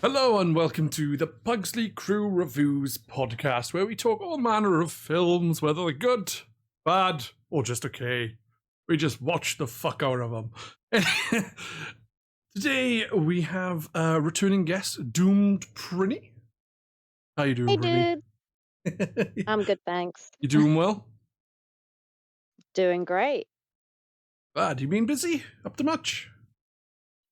Hello and welcome to the Pugsley Crew Reviews Podcast, where we talk all manner of films, whether they're good, bad, or just okay. We just watch the fuck out of them. Today we have a returning guest, Doomed Prinny. How you doing, Hey, Prinny? dude. I'm good, thanks. You doing well? Doing great. Bad. You been busy? Up to much?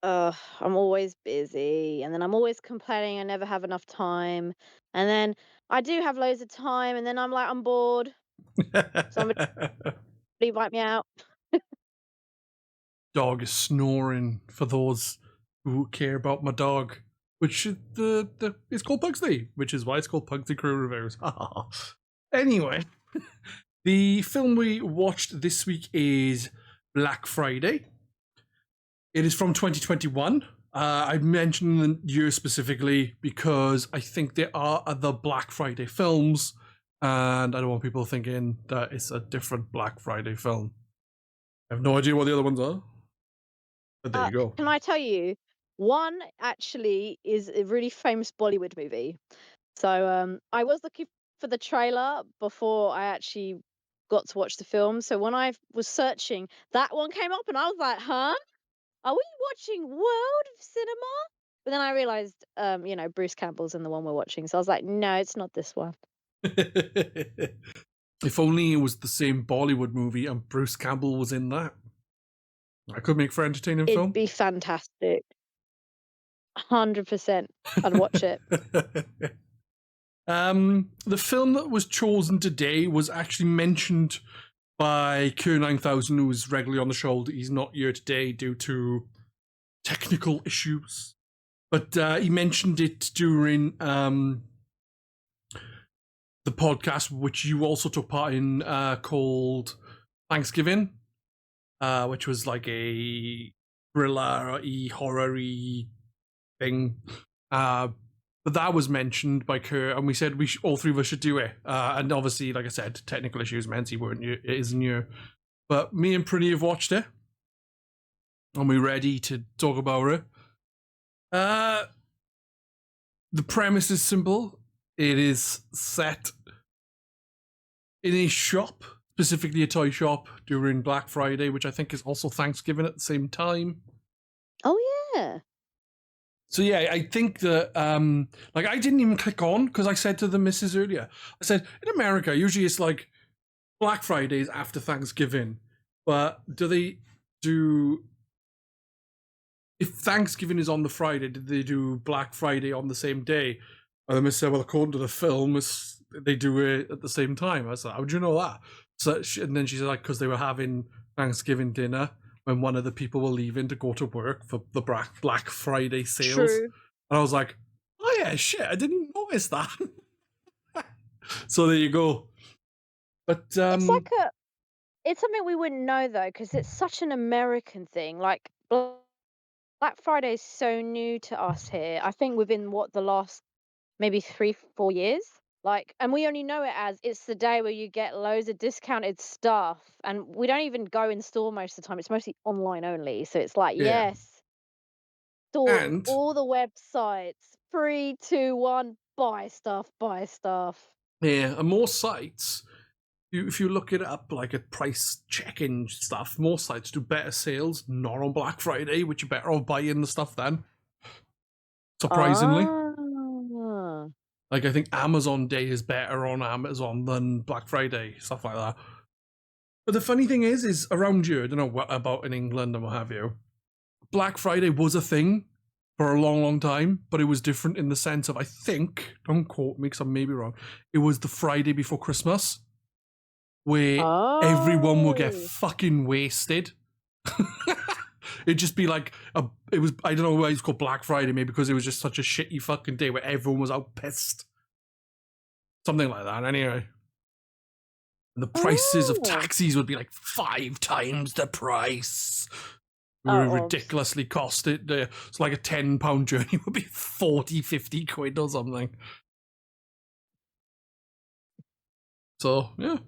I'm always busy, and then I'm always complaining I never have enough time, and then I do have loads of time, and then I'm like, I'm bored. Somebody invite me out. Dog is snoring for those who care about my dog, which is it's called Pugsley, which is why it's called Pugsley Crew Reviews. Anyway, the film we watched this week is Black Friday. It is from 2021. I mentioned the year specifically because I think there are other Black Friday films, and I don't want people thinking that it's a different Black Friday film. I have no idea what the other ones are. But there you go. Can I tell you, one actually is a really famous Bollywood movie. So I was looking for the trailer before I actually got to watch the film. So when I was searching, that one came up, and I was like, huh? Are we watching World of Cinema? But then I realized, Bruce Campbell's in the one we're watching. So I was like, no, it's not this one. If only it was the same Bollywood movie and Bruce Campbell was in that. I could make for entertaining It'd film. be fantastic. 100%. I'd watch it. The film that was chosen today was actually mentioned by Q9000, who is regularly on the show. He's not here today due to technical issues, but he mentioned it during the podcast, which you also took part in, called Thanksgiving, which was like a thriller-y, horror-y thing. But that was mentioned by Kurt, and we said all three of us should do it. And obviously, like I said, technical issues meant it isn't here. But me and Prinny have watched it, and we're ready to talk about it. The premise is simple. It is set in a shop, specifically a toy shop, during Black Friday, which I think is also Thanksgiving at the same time. Oh, yeah. So yeah, I think that I didn't even click on because I said to the missus earlier, I said in America usually it's like Black Fridays after Thanksgiving, but if Thanksgiving is on the Friday, did they do Black Friday on the same day? And the missus said, well, according to the film, they do it at the same time. I was like, how do you know that? And then she said, like, because they were having Thanksgiving dinner when one of the people were leaving to go to work for the Black Friday sales. True. And I was like, oh yeah, shit, I didn't notice that. So there you go. But It's something we wouldn't know, though, because it's such an American thing. Like, Black Friday is so new to us here. I think within the last maybe 3, 4 years. Like, and we only know it as it's the day where you get loads of discounted stuff, and we don't even go in store most of the time. It's mostly online only. So it's like, yeah. yes, stores, And all the websites, 3, 2, 1, buy stuff, buy stuff. yeah, and more sites, if you look it up like at price checking stuff, more sites do better sales not on Black Friday, which you're better off buying the stuff then. Surprisingly. Ah. Like I think Amazon Day is better on Amazon than Black Friday, stuff like that. But the funny thing is around here, I don't know what about in England and what have you, Black Friday was a thing for a long, long time, but it was different in the sense of, I think, don't quote me because I may be wrong, it was the Friday before Christmas, where everyone would get fucking wasted. It'd just be like, I don't know why it's called Black Friday, maybe because it was just such a shitty fucking day where everyone was out pissed. Something like that, anyway. And the prices of taxis would be like 5 times the price. Ridiculously cost it. It's like a £10 journey would be 40, 50 quid or something. So, yeah.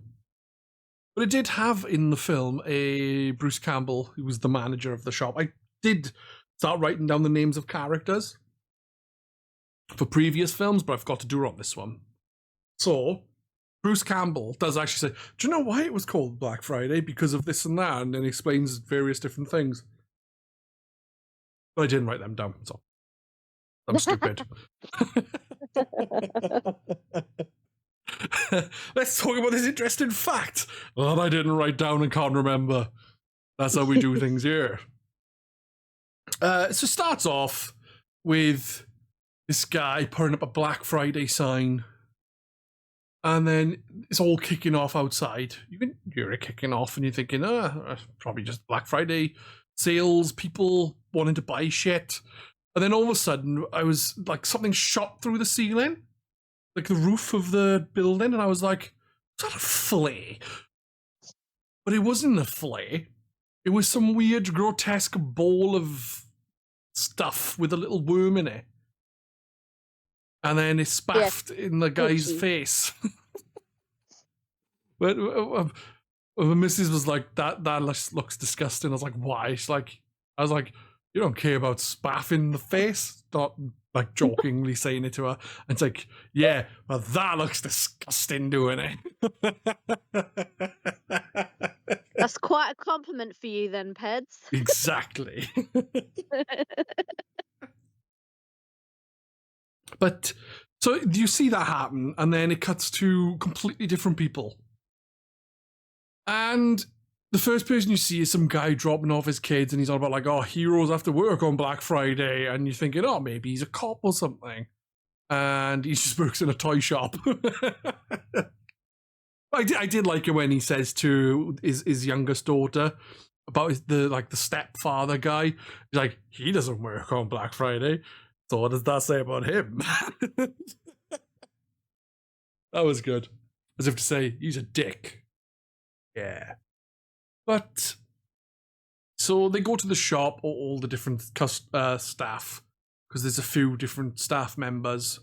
But it did have in the film a Bruce Campbell, who was the manager of the shop. I did start writing down the names of characters. for previous films, but I forgot to do it on this one. So Bruce Campbell does actually say, do you know why it was called Black Friday? Because of this and that, and then explains various different things. But I didn't write them down, so I'm stupid. Let's talk about this interesting fact that I didn't write down and can't remember. That's how we do things here. So it starts off with this guy putting up a Black Friday sign, and then it's all kicking off outside. You can hear it kicking off, and you're thinking, probably just Black Friday sales, people wanting to buy shit. And then all of a sudden, I was like, something shot through the ceiling, like the roof of the building, and I was like, is that a flare? But it wasn't a flare. It was some weird, grotesque ball of stuff with a little worm in it. And then it spaffed in the guy's face. But the missus was like, that looks disgusting. I was like, why? I was like, you don't care about spaff in the face? Not like jokingly saying it to her. And it's like, yeah, well, that looks disgusting doing it. That's quite a compliment for you then, Peds. Exactly. But so you see that happen, and then it cuts to completely different people. And the first person you see is some guy dropping off his kids, and he's on about like, oh, heroes have to work on Black Friday, and you're thinking, oh, maybe he's a cop or something. And he just works in a toy shop. I did like it when he says to his youngest daughter about the stepfather guy. He's like, he doesn't work on Black Friday. So what does that say about him? That was good. As if to say, he's a dick. Yeah. But, so they go to the shop, all the different staff, because there's a few different staff members.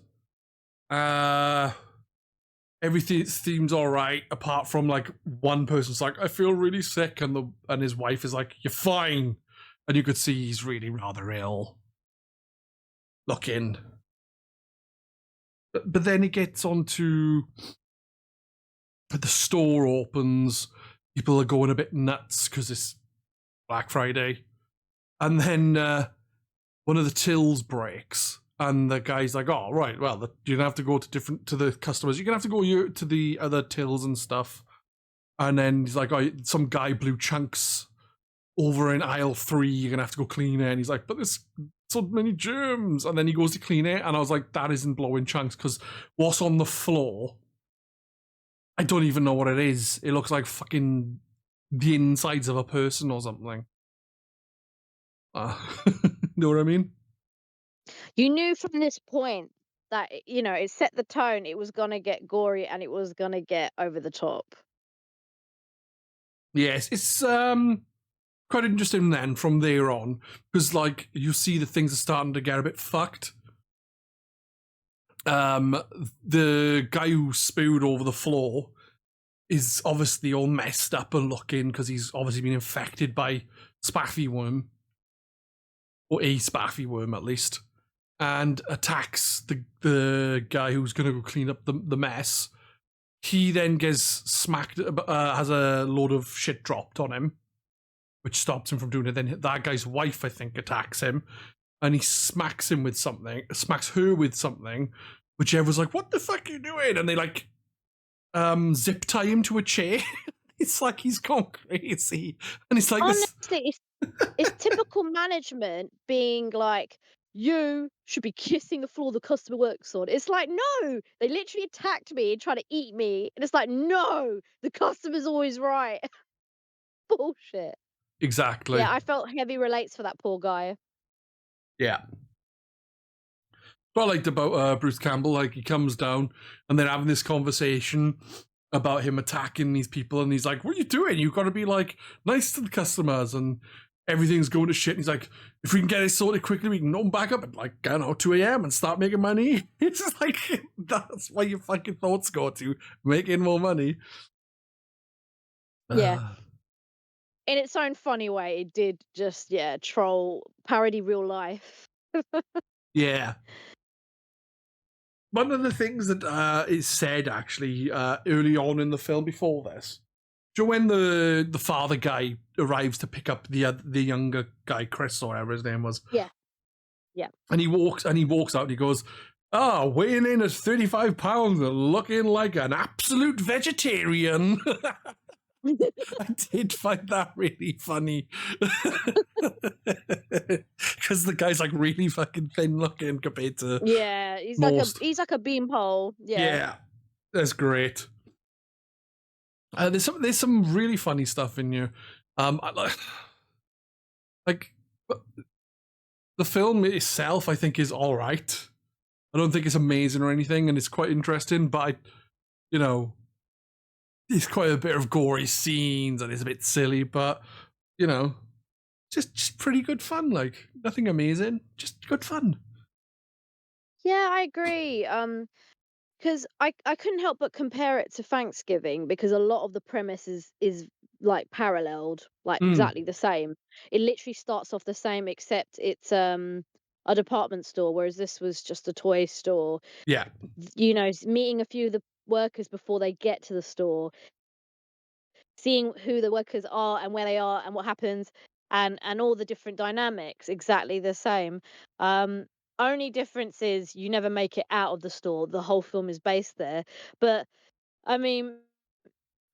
Everything seems all right, apart from like one person's like, I feel really sick, and his wife is like, you're fine. And you could see he's really rather ill looking. But then it gets on to the store opens. People are going a bit nuts because it's Black Friday. And then one of the tills breaks. And the guy's like, oh, right, well, you're going to have to go to the customers. You're going to have to go to the other tills and stuff. And then he's like, oh, some guy blew chunks over in aisle 3. You're going to have to go clean it. And he's like, but there's so many germs. And then he goes to clean it. And I was like, that isn't blowing chunks, because what's on the floor, I don't even know what it is. It looks like fucking the insides of a person or something. Know what I mean? You knew from this point that, it set the tone. It was going to get gory and it was going to get over the top. Yes, it's quite interesting then from there on, because like you see the things are starting to get a bit fucked. The guy who spewed over the floor is obviously all messed up and looking, because he's obviously been infected by Spaffy worm, or a Spaffy worm at least, and attacks the guy who's going to go clean up the mess. He then gets smacked, has a load of shit dropped on him, which stops him from doing it. Then that guy's wife, I think, attacks him, and he smacks her with something, which everyone's like, what the fuck are you doing? And they like zip tie him to a chair. It's like he's gone crazy. And it's like, honestly, it's typical management being like, you should be kissing the floor the customer works on. It's like, no, they literally attacked me and tried to eat me. And it's like, no, the customer's always right. Bullshit. Exactly. Yeah, I felt heavy relates for that poor guy. Yeah. What I liked about Bruce Campbell, like, he comes down and they're having this conversation about him attacking these people, and he's like, what are you doing? You've got to be like nice to the customers, and everything's going to shit. And he's like, if we can get it sorted quickly, we can open back up at like, I don't know, 2 a.m. and start making money. It's just like, that's why your fucking thoughts go to making more money. Yeah. In its own funny way, it did just, troll, parody real life. Yeah. one of the things that is said actually early on in the film before this, do you know when the father guy arrives to pick up the younger guy, Chris or whatever his name was, Yeah, yeah. and he walks out and he goes, "Ah, weighing in at 35 pounds and looking like an absolute vegetarian." I did find that really funny because the guy's like really fucking thin looking compared to Yeah, most. he's like a beanpole. Yeah. Yeah, that's great. There's some really funny stuff in here. Like the film itself, I think is all right. I don't think it's amazing or anything, and it's quite interesting. But you know, it's quite a bit of gory scenes and it's a bit silly, but you know, just pretty good fun. Like nothing amazing, just good fun. Yeah, I agree. 'Cause I couldn't help but compare it to Thanksgiving because a lot of the premise is, like, paralleled, like, Mm, exactly the same. It literally starts off the same except it's, a department store, whereas this was just a toy store. yeah, You know, meeting a few of the workers before they get to the store, seeing who the workers are and where they are and what happens and all the different dynamics exactly the same. Um, only difference is you never make it out of the store. The whole film is based there. But I mean,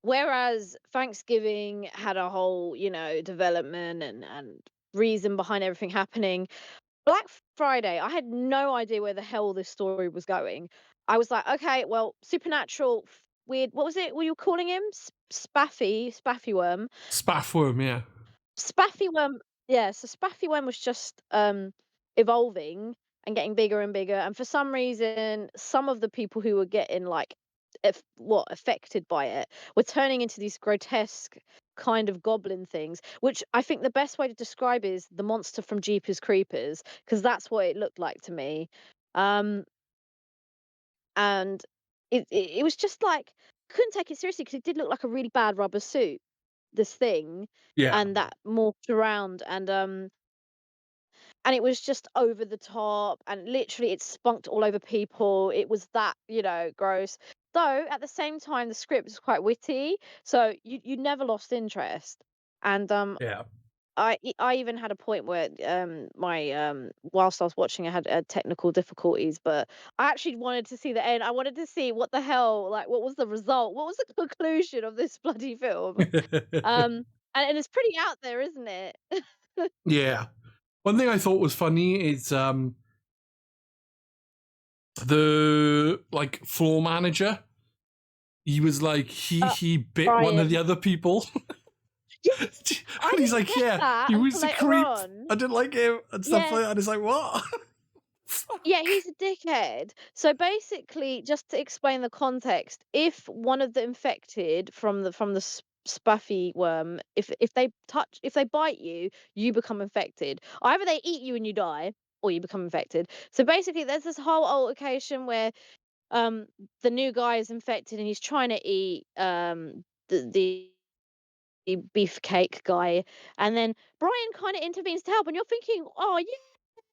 whereas Thanksgiving had a whole, development and reason behind everything happening, Black Friday, I had no idea where the hell this story was going. I was like, okay, well, supernatural, weird. What was it? Were you calling him Spaffy worm? Spaffworm, yeah, Spaffy worm. Yeah, so Spaffy worm was just evolving and getting bigger and bigger. And for some reason, some of the people who were getting like, affected by it, were turning into these grotesque kind of goblin things, which I think the best way to describe is the monster from Jeepers Creepers, because that's what it looked like to me. Um, and it was just like couldn't take it seriously because it did look like a really bad rubber suit, this thing, yeah, and that morphed around and it was just over the top and literally it spunked all over people. It was that, gross. Though at the same time the script was quite witty, so you never lost interest. And yeah. I even had a point where my whilst I was watching I had technical difficulties, but I actually wanted to see the end. I wanted to see what the hell, like what was the result? What was the conclusion of this bloody film? Um and it's pretty out there, isn't it? Yeah. One thing I thought was funny is the like floor manager. He was like Uh, he bit one of the Brian. other people, Yes, I and he's didn't like, get "Yeah, that he was until a later creep. on. I didn't like him and stuff Yeah, like that." And it's like, what? yeah, he's a dickhead. So basically, just to explain the context, if one of the infected from the Spaffy worm, if they bite you, you become infected. Either they eat you and you die, or you become infected. So basically, there's this whole altercation where um the new guy is infected and he's trying to eat the beefcake guy, and then Brian kind of intervenes to help, and you're thinking, oh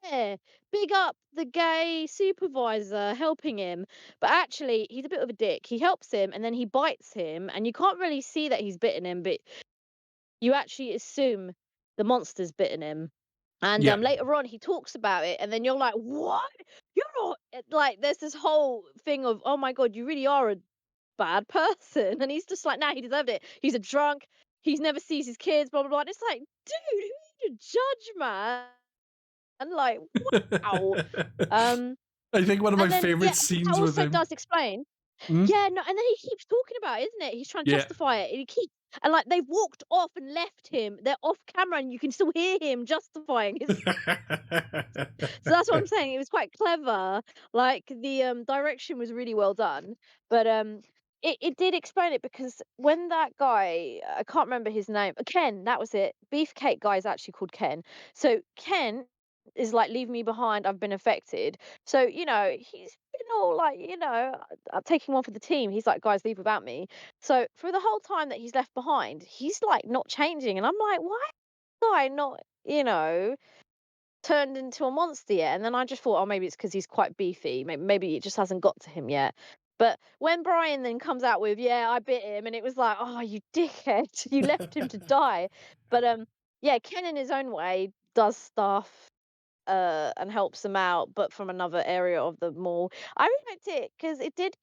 yeah, big up the gay supervisor helping him. But actually, he's a bit of a dick. He helps him and then he bites him, and you can't really see that he's bitten him, but you actually assume the monster's bitten him. And Yeah, later on, he talks about it, and then you're like, "What? You're not like." There's this whole thing of, "Oh my god, you really are a bad person," and he's just like, "Nah, he deserved it. He's a drunk. He's never sees his kids." Blah blah blah. And it's like, dude, who are you to judge, man? And like, wow. Um, I think one of my and then favorite yeah, that scenes with also him. does explain. Hmm? Yeah, no, and then he keeps talking about it, isn't it? He's trying to Yeah. justify it. And he keeps and like they've walked off and left him. They're off camera, and you can still hear him justifying his. So that's what I'm saying. It was quite clever. Like the direction was really well done. But it did explain it because when that guy, I can't remember his name, Ken, that was it. Beefcake guy is actually called Ken. So Ken is like, leave me behind, I've been affected. So, he's been all like, I'm taking one for the team. He's like, guys, leave without me. So for the whole time that he's left behind, he's like not changing. And I'm like, why is this guy not, turned into a monster yet. And then I just thought, oh, maybe it's because he's quite beefy. Maybe it just hasn't got to him yet. But when Brian then comes out with, yeah, I bit him, and it was like, oh, you dickhead, you left him to die. But yeah, Ken in his own way does stuff and helps them out, but from another area of the mall. I really liked it because it did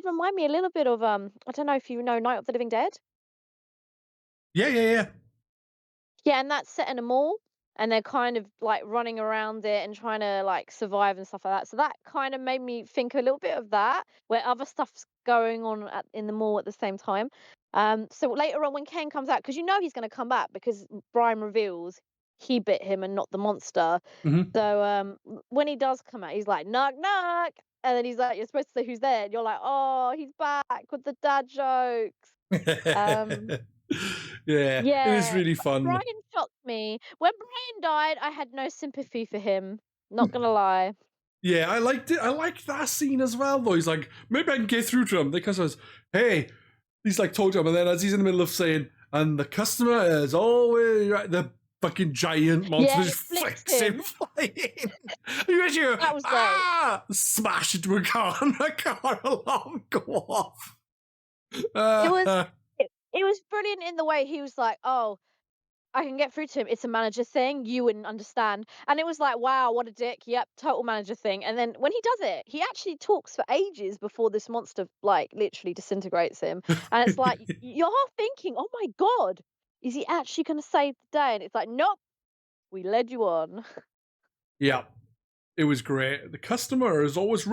remind me a little bit of I don't know if you know Night of the Living Dead. Yeah. Yeah, and that's set in a mall, and they're kind of like running around it and trying to like survive and stuff like that. So that kind of made me think a little bit of that, where other stuff's going on in the mall at the same time. So later on when Ken comes out, because you know he's going to come back because Brian reveals he bit him and not the monster. Hmm. So when he does come out, he's like knock knock, and then he's like, you're supposed to say who's there, and you're like, oh, he's back with the dad jokes. Um, Yeah, it is yeah, really fun. Brian shocked me. When Brian died, I had no sympathy for him. Not gonna lie. Yeah, I liked it. I liked that scene as well, though. He's like, maybe I can get through to him. Because I was, hey, he's like talking to him, and then as he's in the middle of saying, and the customer is always right, the fucking giant monster Yeah, just it flipped flicks him him. flying. You actually That was great. smash into a car, and the car alarm go off. It was Uh, it was brilliant in the way he was like, "Oh, I can get through to him. It's a manager thing. You wouldn't understand." And it was like, "Wow, what a dick." Yep, total manager thing. And then when he does it, he actually talks for ages before this monster like literally disintegrates him. And it's like you're thinking, "Oh my god, is he actually going to save the day?" And it's like, "Nope, we led you on." yeah, it was great. The customer is always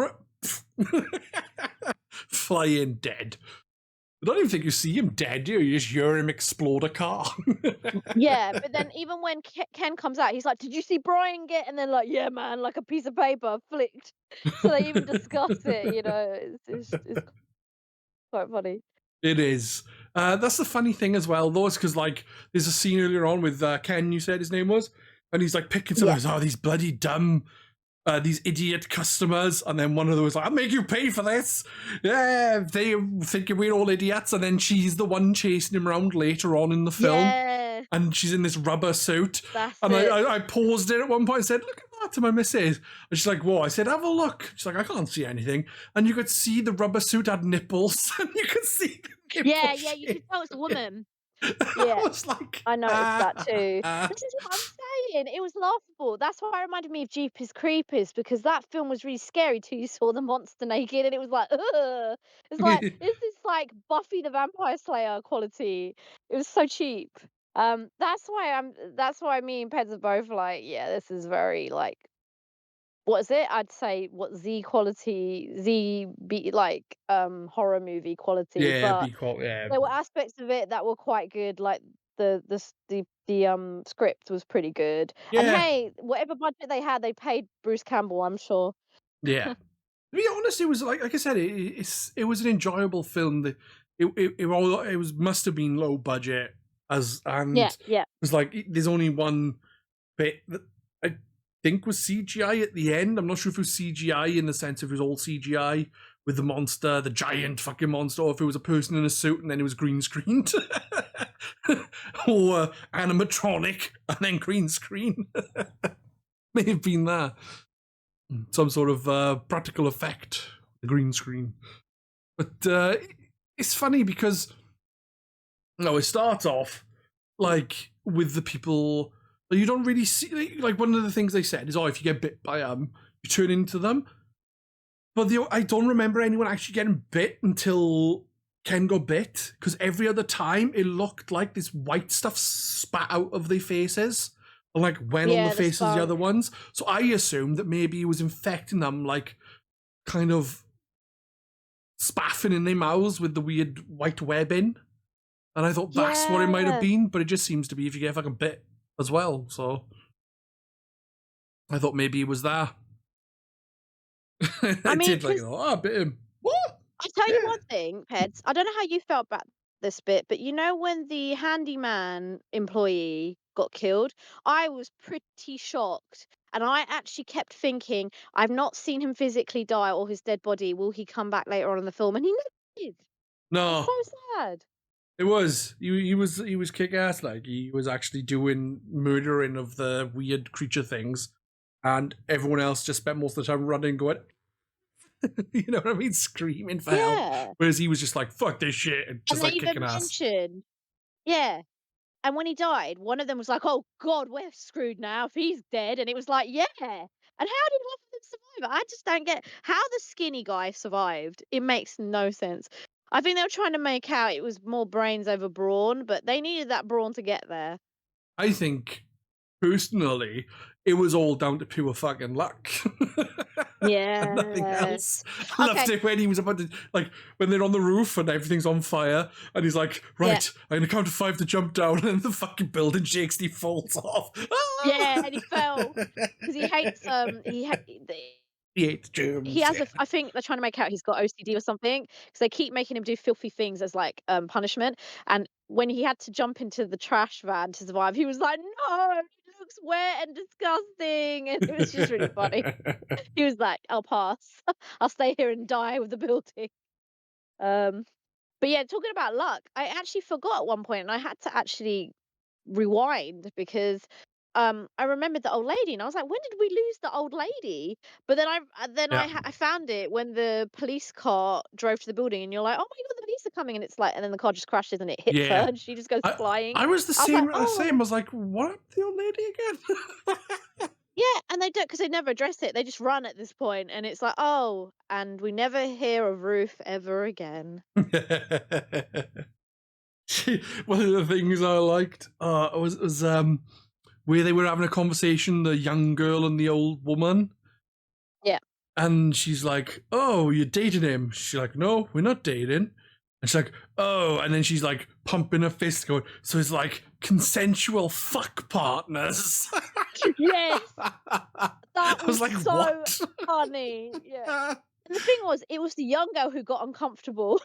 flying dead. I don't even think you see him dead, do you? You just hear him explode a car. Yeah, but then even when Ken comes out, he's like, "Did you see Brian get?" And they're like, "Yeah, man, like a piece of paper flicked." So they even discuss it. It's quite funny. It is. That's the funny thing as well, though, is because like there's a scene earlier on with Ken. You said his name was, and he's like picking Yeah, some. Oh, these bloody dumb, these idiot customers, and then one of them was like, "I'll make you pay for this." Yeah, they thinking we're all idiots, and then she's the one chasing him around later on in the film. yeah, And she's in this rubber suit. that's And it. I paused it at one point and said, look at that to my missus. And she's like, whoa. I said, have a look. She's like, I can't see anything. And you could see the rubber suit had nipples. And you could see them get Yeah, yeah, you pushed. could tell it's a woman. I Yeah, was like, I noticed that too. ah. This is what I'm saying. It was laughable. That's why it reminded me of Jeepers Creepers because that film was really scary till you saw the monster naked and it was like, ugh. It's like, is this like Buffy the Vampire Slayer quality? It was so cheap. That's why me and Peds are both like, yeah, this is very like what is it? I'd say what Z quality, Z B like horror movie quality, Yeah, but be quiet. Yeah. there were aspects of it that were quite good, like the script was pretty good. And Yeah. hey, whatever budget they had, they paid Bruce Campbell, I'm sure. Yeah. To be honest, it was like I said, it was an enjoyable film. That it was must have been low budget and Yeah, it yeah. was like there's only one bit that I think was CGI at the end. I'm not sure if it was CGI in the sense if it was all CGI with the monster, the giant fucking monster, or if it was a person in a suit and then it was green screened. Or animatronic and then green screen. May have been that. Some sort of practical effect, the green screen. But it's funny because it starts off like with the people you don't really see. Like one of the things they said is, "Oh, if you get bit by you turn into them." But I don't remember anyone actually getting bit until Ken got bit, because every other time it looked like this white stuff spat out of their faces, and like went on the Yeah, the faces of the other spunk. ones. So I assumed that maybe he was infecting them, like kind of spaffing in their mouths with the weird white webbing. And I thought that's what it might have Yeah. been, but it just seems to be if you get fucking bit as well. So I thought maybe it was that. I I mean, did like, because I bit him. What? I'll tell you Yeah. one thing, Peds. I don't know how you felt about this bit, but you know when the handyman employee got killed, I was pretty shocked. And I actually kept thinking, I've not seen him physically die or his dead body. Will he come back later on in the film? And he never did. I was No, so sad. it was. He was kick ass. Like he was actually doing murdering of the weird creature things. and everyone else just spent most of the time running, going, you know what I mean, screaming for help. Yeah, Whereas he was just like, "Fuck this shit," and and just they like even kicking ass. mentioned yeah, and when he died, one of them was like, "Oh God, we're screwed now if he's dead," and it was like, "Yeah." And how did half of them survive? I just don't get how the skinny guy survived. It makes no sense. I think they were trying to make out it was more brains over brawn, but they needed that brawn to get there. I think personally, it was all down to pure fucking luck. And nothing else. Yes. I loved Okay. it when he was about to, like, when they're on the roof and everything's on fire, and he's like, Yeah. "Right, I'm gonna count to 5 to jump down," and the fucking building shakes and he falls off. Yeah, and he fell because he hates He hates he germs, has yeah. a I think they're trying to make out he's got OCD or something because they keep making him do filthy things as, like, punishment, and when he had to jump into the trash van to survive, he was like, "No, it looks wet and disgusting," and it was just really funny. He was like, "I'll pass. I'll stay here and die with the building." Um, but yeah, talking about luck, I actually forgot at one point, and I had to actually rewind because I remembered the old lady and I was like, when did we lose the old lady? But Yeah. I found it when the police car drove to the building and you're like, oh my god, the police are coming, and it's like, and then the car just crashes and it hits her Yeah. and she just goes I flying. I was the I was like, same. I oh was like, "What happened to the old lady again?" yeah, and they don't because they never address it. They just run at this point and it's like, oh, and we never hear of Ruth ever again. One of the things I liked was where they were having a conversation, the young girl and the old woman, Yeah. and she's like, "Oh, you're dating him?" She's like, "No, we're not dating." And she's like, "Oh," and then she's like pumping her fist, going, "So it's like consensual fuck partners." Yes, I that was was like, so "What?" funny. Yeah. And the thing was, it was the young girl who got uncomfortable.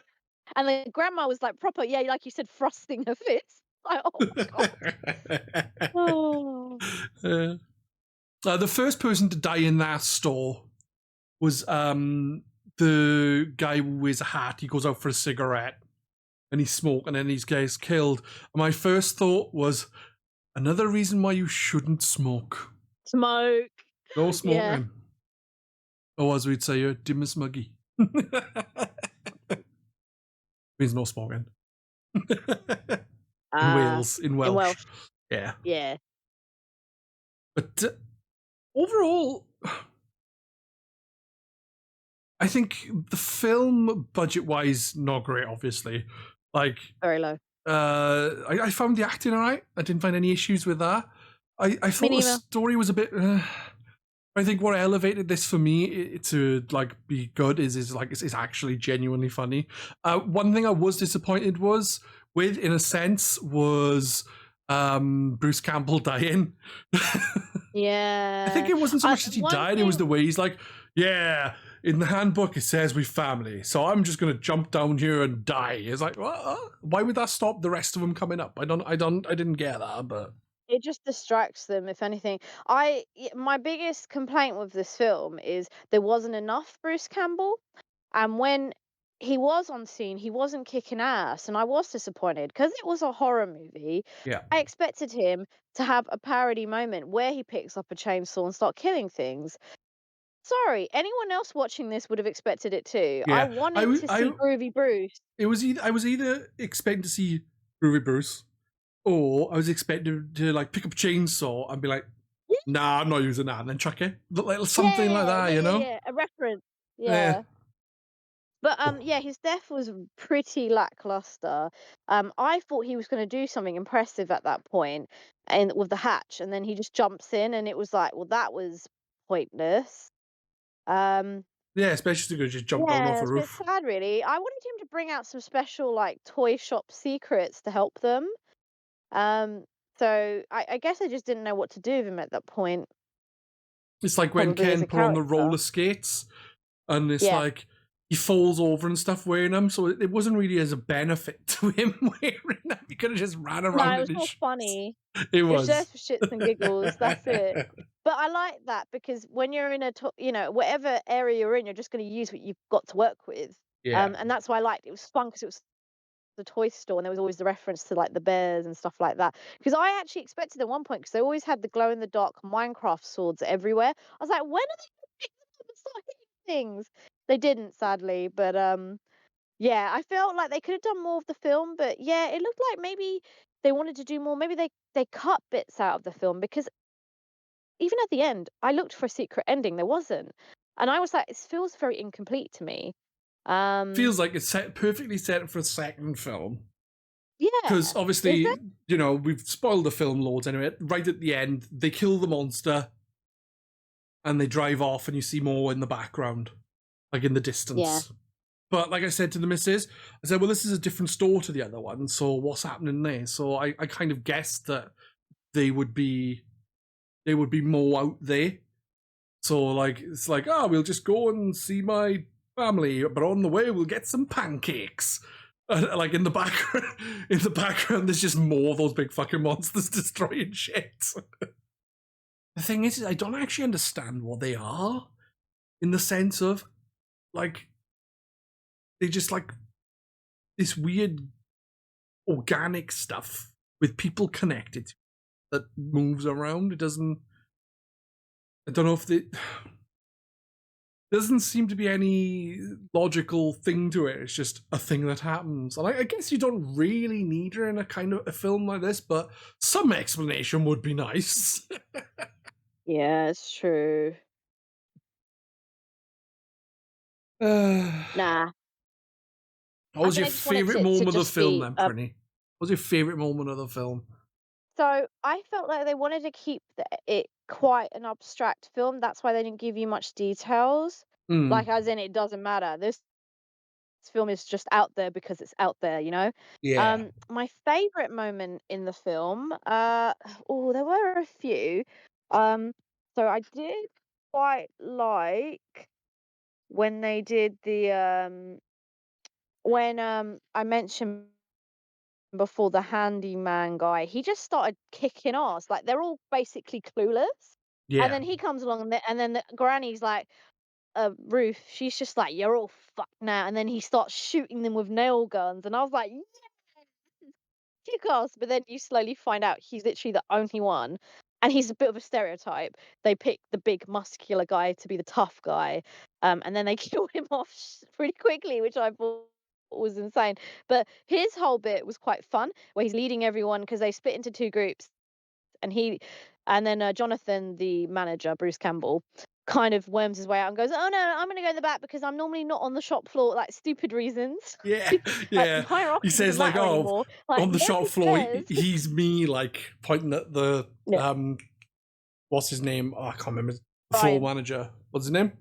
And the grandma was like proper, yeah, like you said, thrusting her fist. Like, oh my god. Oh. Uh, the first person to die in that store was the guy who wears a hat. He goes out for a cigarette and he's smoking and he gets killed. And my first thought was another reason why you shouldn't smoke. Smoke. No Yeah. smoking. Or as we'd say, dim and smuggy. Means no smoking. In Ah, Wales, in in Welsh. Welsh. Yeah. Yeah. But overall, I think the film, budget wise, not great, obviously. Like, Very low. I found the acting all right. I didn't find any issues with that. I Me thought the neither. story was a bit. I think what elevated this for me to like be good is like it's actually genuinely funny. One thing I was disappointed was with, in a sense, was Bruce Campbell dying. I think Yeah. it wasn't so much that he One died; it was thing the way he's like, "Yeah, in the handbook it says we family, so I'm just gonna jump down here and die." It's like, why would that stop the rest of them coming up? I didn't get that, but it just distracts them, if anything. My biggest complaint with this film is there wasn't enough Bruce Campbell. And when he was on scene, he wasn't kicking ass, and I was disappointed because it was a horror movie. yeah, I expected him to have a parody moment where he picks up a chainsaw and start killing things. Sorry, anyone else watching this would have expected it too. I yeah. wanted to see Groovy Bruce. It was I was either expecting to see Ruby Bruce, or I was expecting to like pick up a chainsaw and be like, "Nah, I'm not using that," and then chuck it, like something like Yeah, that, yeah, you yeah, know? yeah. A reference. Yeah. Yeah. But yeah, his death was pretty lackluster. I thought he was going to do something impressive at that point, and with the hatch, and then he just jumps in, and it was like, well, that was pointless. Um, Yeah, especially because just jump down yeah, off a it's a bit roof. sad, really. I wanted him to bring out some special like toy shop secrets to help them. Um, so I guess I just didn't know what to do with him at that point, It's like when probably as Ken a put on the character. roller skates, and it's Yeah. like he falls over and stuff wearing them, so it wasn't really as a benefit to him wearing them. He could have just ran No, around it in was his more shorts. funny. It It was was. just for shits and giggles, that's it. But I like that because when you're in whatever area you're in, you're just gonna use what you've got to work with. Yeah. And that's why I liked it. It was fun because it was the toy store, and there was always the reference to like the bears and stuff like that. Because I actually expected at one point, because they always had the glow in the dark Minecraft swords everywhere. I was like, when are they gonna pick them up and start hitting things? They didn't, sadly, but yeah, I felt like they could have done more of the film, but yeah, it looked like maybe they wanted to do more. Maybe they cut bits out of the film, because even at the end, I looked for a secret ending. There wasn't, and I was like, it feels very incomplete to me. Feels like it's perfectly set for a second film. Yeah, Because is there? obviously, we've spoiled the film loads anyway. Right at the end, they kill the monster and they drive off, and you see more in the background, like in the Yeah, distance. But like I said to the missus, I said, well, this is a different store to the other one, so what's happening there? So I kind of guessed that they would be more out there. So like it's like, we'll just go and see my family, but on the way we'll get some pancakes. Like in the background, there's just more of those big fucking monsters destroying shit. The thing is, I don't actually understand what they are, in the sense of, like, they just like this weird organic stuff with people connected that moves around. It doesn't. I don't know if they. Doesn't seem to be any logical thing to it. It's just a thing that happens. And I guess you don't really need her in a kind of a film like this, but some explanation would be nice. yeah, it's true. What Nah, I was think your they just wanted favourite to moment of the just film be. then, Prinny? What was your favourite moment of the film? So I felt like they wanted to keep it quite an abstract film. That's why they didn't give you much details. Hmm. Like, as in, it doesn't matter. This film is just out there because it's out there, you know? Yeah. My favorite moment in the film, oh, there were a few. Um, so I did quite like when they did the when I mentioned before, the handyman guy, he just started kicking ass. Like, they're all basically clueless. And Yeah. then he comes along, and then the granny's like, Ruth, she's just like, "You're all fucked now." And then he starts shooting them with nail guns. And I was like, kick ass, but then you slowly find out he's literally the only one, and he's a bit of a stereotype. They pick the big muscular guy to be the tough guy, and then they kill him off pretty quickly, which I thought was insane. But his whole bit was quite fun, where he's leading everyone, because they split into two groups, and then Jonathan, the manager, Bruce Campbell, kind of worms his way out and goes, "Oh no, I'm going to go in the back because I'm normally not on the shop floor," like stupid reasons. Yeah. Like, Yeah. He hierarchy doesn't says like, matter oh, anymore. Like, on the shop nobody floor, cares. he's me, like pointing at the Yeah, what's his name? Oh, I can't remember. The floor Brian. manager. What's his name? Yeah,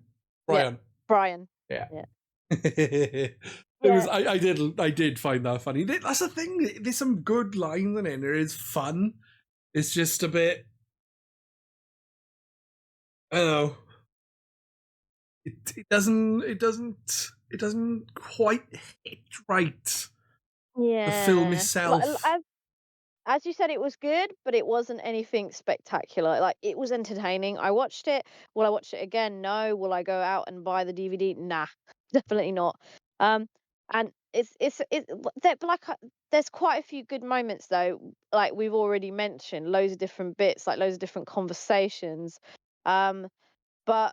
Brian. Brian. Yeah. Yeah. It was. Yeah. I did find that funny. That's the thing. There's some good lines in it. It is fun. It's just a bit. I don't know. It doesn't. It doesn't quite hit right. The film Yeah. itself. As you said, it was good, but it wasn't anything spectacular. Like, it was entertaining. I watched it. Will I watch it again? No. Will I go out and buy the DVD? Nah, definitely not. Um, and there's quite a few good moments though. Like, we've already mentioned, loads of different bits, like loads of different conversations. Um, but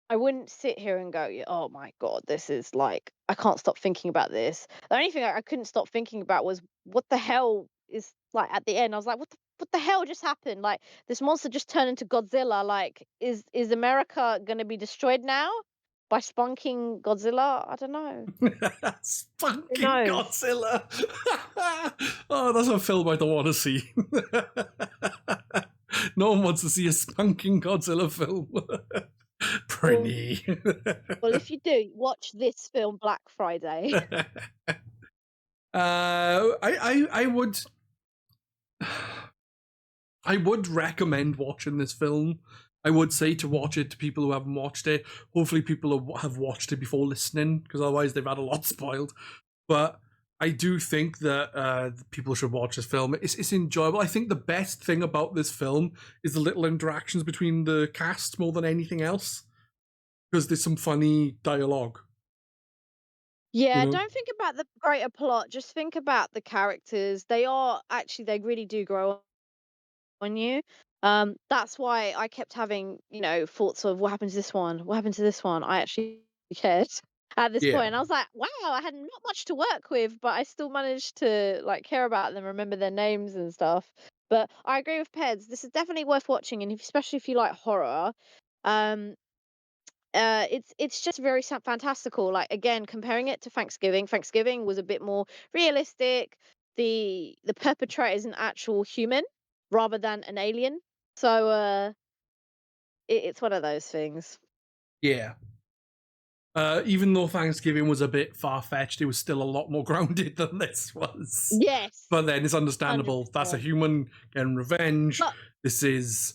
I wouldn't sit here and go, "Yeah, oh my God, this is like, I can't stop thinking about this." The only thing I couldn't stop thinking about was, what the hell is, like, at the end. I was like, what the hell just happened? Like, this monster just turned into Godzilla. Like, is America gonna be destroyed now by spunking Godzilla? I don't know. Who Spunking knows? Godzilla. Oh, that's a film I don't want to see. No one wants to see a spunking Godzilla film. Well, Pretty. if you do, watch this film Black Friday. I would. I would recommend watching this film. I would say to watch it to people who haven't watched it. Hopefully, people have watched it before listening, because otherwise they've had a lot spoiled. But I do think that people should watch this film. It's enjoyable. I think the best thing about this film is the little interactions between the cast more than anything else, because there's some funny dialogue. you Yeah, know? don't think about the greater plot, just think about the characters. They really do grow on you. That's why I kept having, thoughts of what happened to this one? What happened to this one? I actually cared at this Yeah. point. I was like, wow, I had not much to work with, but I still managed to like care about them, remember their names and stuff. But I agree with Peds. This is definitely worth watching, and especially if you like horror. Um, it's just very fantastical. Like again, comparing it to Thanksgiving. Thanksgiving was a bit more realistic. The perpetrator is an actual human rather than an alien. So it's one of those things. Yeah. Even though Thanksgiving was a bit far fetched, it was still a lot more grounded than this was. Yes, But then it's hundred understandable. That's a percent. human getting revenge. But This is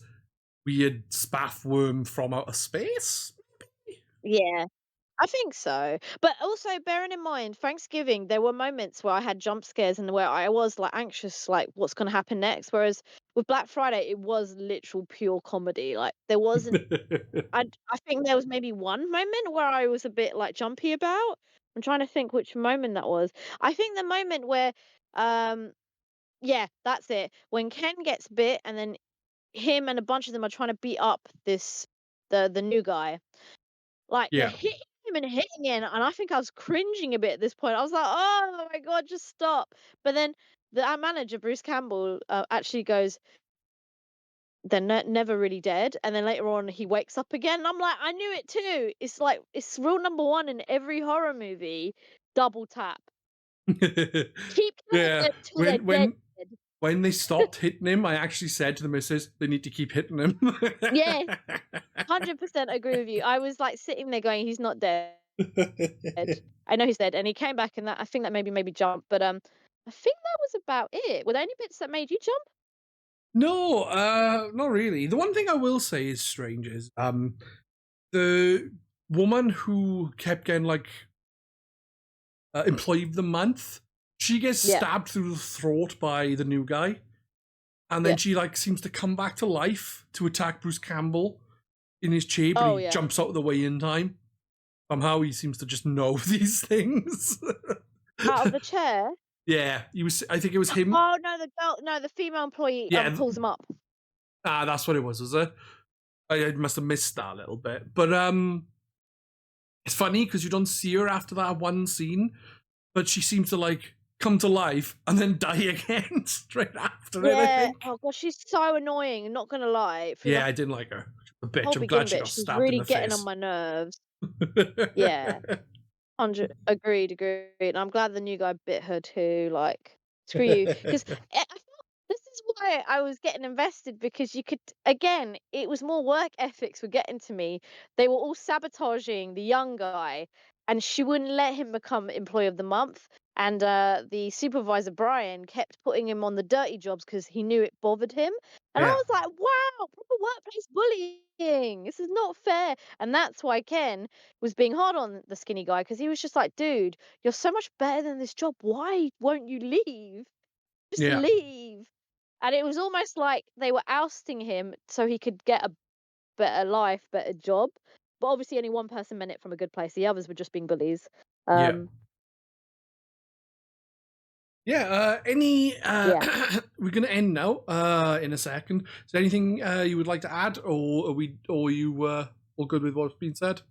weird spaff worm from outer space. yeah, I think so. But also bearing in mind, Thanksgiving, there were moments where I had jump scares and where I was like anxious, like what's going to happen next. Whereas with Black Friday, it was literal pure comedy. Like there wasn't. I think there was maybe one moment where I was a bit like jumpy about. I'm trying to think which moment that was. I think the moment where, um, yeah, that's it. When Ken gets bit, and then him and a bunch of them are trying to beat up the new guy. Like, they're Yeah. hitting him and hitting him, and I think I was cringing a bit at this point. I was like, "Oh my god, just stop." But then our manager, Bruce Campbell, actually goes, "They're never really dead," and then later on, he wakes up again, and I'm like, "I knew it too." It's like it's rule number 1 in every horror movie, double tap. Keep killing Yeah. them till they're dead. When they stopped hitting him, I actually said to the missus, they need to keep hitting him. Yes, 100% agree with you. I was, like, sitting there going, "He's not dead." I know he's dead, and he came back, and that I think that maybe jump, but, I think that was about it. Were there any bits that made you jump? No, not really. The one thing I will say is strange is the woman who kept getting like employee of the month, she gets Yeah, stabbed through the throat by the new guy, and then yeah. she like seems to come back to life to attack Bruce Campbell in his chair, but Oh, he yeah. jumps out of the way in time. Somehow he seems to just know these things. Out of the chair? Yeah, he was. I think it was him. Oh, no, the female employee, Yeah, pulls him up. that's what it was it? I must have missed that a little bit, but it's funny because you don't see her after that one scene, but she seems to like come to life and then die again straight after it. I Yeah. think. Oh gosh, she's so annoying, not gonna lie. Through Yeah, the I didn't like her. A bitch. whole I'm glad beginning she bit, got she's stabbed in really the getting on face. my nerves. Yeah. 100 agreed, and I'm glad the new guy bit her too, like, screw you, 'cause I felt this is why I was getting invested because you could again, it was more work ethics were getting to me. They were all sabotaging the young guy, and she wouldn't let him become employee of the month, and, the supervisor, Brian, kept putting him on the dirty jobs because he knew it bothered him, and I Yeah, was like, "Wow, proper workplace bullying. This is not fair," and that's why Ken was being hard on the skinny guy because he was just like, "Dude, you're so much better than this job. Why won't you leave? Just yeah, leave." And it was almost like they were ousting him so he could get a better life, better job. But obviously, only one person meant it from a good place. The others were just being bullies. yeah, Um, yeah. Any? yeah. We're gonna end now. In a second. Is there anything you would like to add, or are we? Or are you all good with what's been said?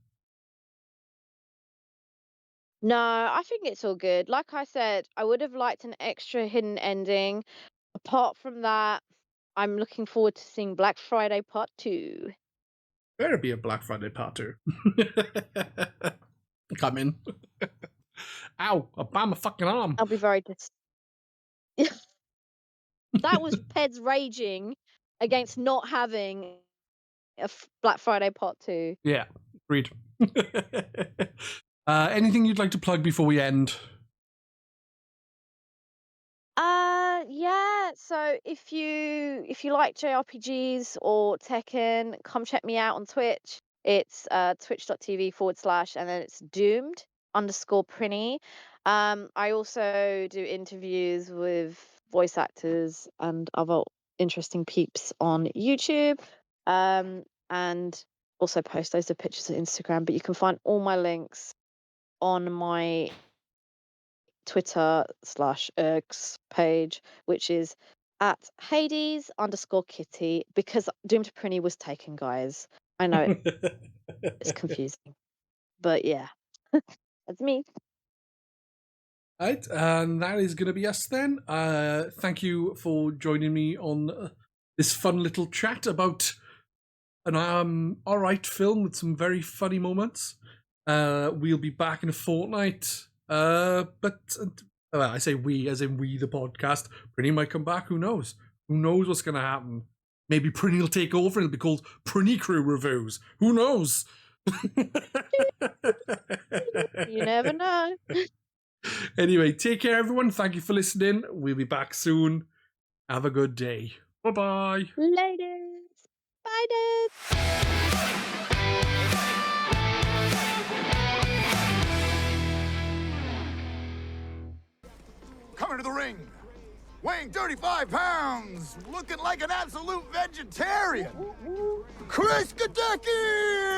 No, I think it's all good. Like I said, I would have liked an extra hidden ending. Apart from that, I'm looking forward to seeing Black Friday Part 2. Better be a Black Friday part two. Come in. Ow! I bam my fucking arm. I'll be very That was Peds raging against not having a Black Friday Part 2. Yeah, agreed. Anything you'd like to plug before we end? Yeah, so if you like JRPGs or Tekken, come check me out on Twitch. It's twitch.tv/ and then it's Doomed_Prinny. I also do interviews with voice actors and other interesting peeps on YouTube. And also post loads of pictures on Instagram, but you can find all my links on my Twitter/X page, which is at Hades_Kitty, because Doomed Prinny was taken, guys. I know it's confusing, but yeah, that's me. Right, and that is going to be us then. Thank you for joining me on this fun little chat about an alright film with some very funny moments. We'll be back in a fortnight. I say we, as in we, the podcast. Prinny might come back. Who knows? Who knows what's going to happen? Maybe Prinny will take over and it'll be called Prinny Crew Reviews. Who knows? You never know. Anyway, take care, everyone. Thank you for listening. We'll be back soon. Have a good day. Bye-bye. Ladies. Bye, dudes. Coming to the ring, weighing 35 pounds, looking like an absolute vegetarian, Chris Gadecki!